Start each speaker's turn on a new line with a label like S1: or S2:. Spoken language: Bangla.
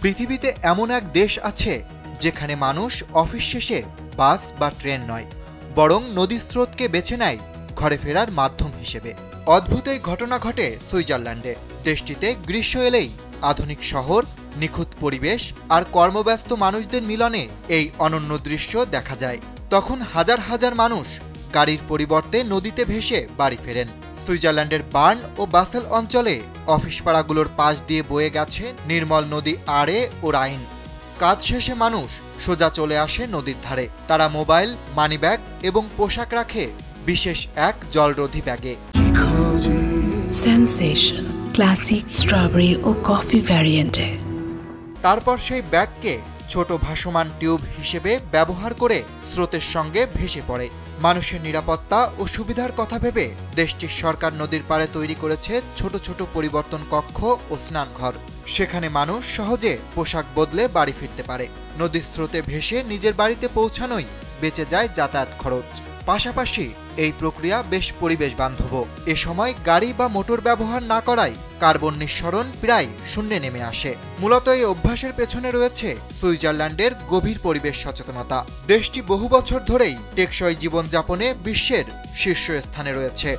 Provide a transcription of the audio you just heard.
S1: পৃথিবীতে এমন এক দেশ আছে যেখানে মানুষ অফিস শেষে বাস বা ট্রেন নয়, বরং নদী স্রোতকে বেছে নেয় ঘরে ফেরার মাধ্যম হিসেবে। অদ্ভুত এই ঘটনা ঘটে সুইজারল্যান্ডে। দেশটিতে গ্রীষ্ম এলেই আধুনিক শহর, নিখুঁত পরিবেশ আর কর্মব্যস্ত মানুষদের মিলনে এই অনন্য দৃশ্য দেখা যায়। তখন হাজার হাজার মানুষ গাড়ির পরিবর্তে নদীতে ভেসে বাড়ি ফেরেন। সুইজারল্যান্ডের বার্ন ও বাসেল অঞ্চলে অফিস পাড়াগুলোর পাশ দিয়ে বয়ে গেছে নির্মল নদী আরে ও রাইন। কাজ শেষে মানুষ সোজা চলে আসে নদীর ধারে। তারা মোবাইল, মানিব্যাগ এবং পোশাক রাখে বিশেষ এক জলরোধী ব্যাগে।
S2: সেনসেশন ক্লাসিক স্ট্রবেরি ও কফি ভ্যারিয়েন্টে।
S1: তারপর সেই ব্যাগকে ছোট ভাসমান টিউব হিসেবে ব্যবহার করে স্রোতের সঙ্গে ভেসে পড়ে। মানুষের নিরাপত্তা ও সুবিধার কথা ভেবে দেশটির সরকার নদীর পাড়ে তৈরি করেছে ছোট ছোট পরিবর্তন কক্ষ ও স্নানঘর। সেখানে মানুষ সহজে পোশাক বদলে বাড়ি ফিরতে পারে। নদীর স্রোতে ভেসে নিজের বাড়িতে পৌঁছানোই বেঁচে যায় যাতায়াত খরচ। পাশাপাশি এই প্রক্রিয়া বেশ পরিবেশ বান্ধব। এ সময় গাড়ি বা মোটর ব্যবহার না করায় কার্বন নিঃসরণ প্রায় শূন্যে নেমে আসে। মূলত এই অভ্যাসের পেছনে রয়েছে সুইজারল্যান্ডের গভীর পরিবেশ সচেতনতা। দেশটি বহু বছর ধরেই টেকসই জীবনযাপনে বিশ্বের শীর্ষস্থানে রয়েছে।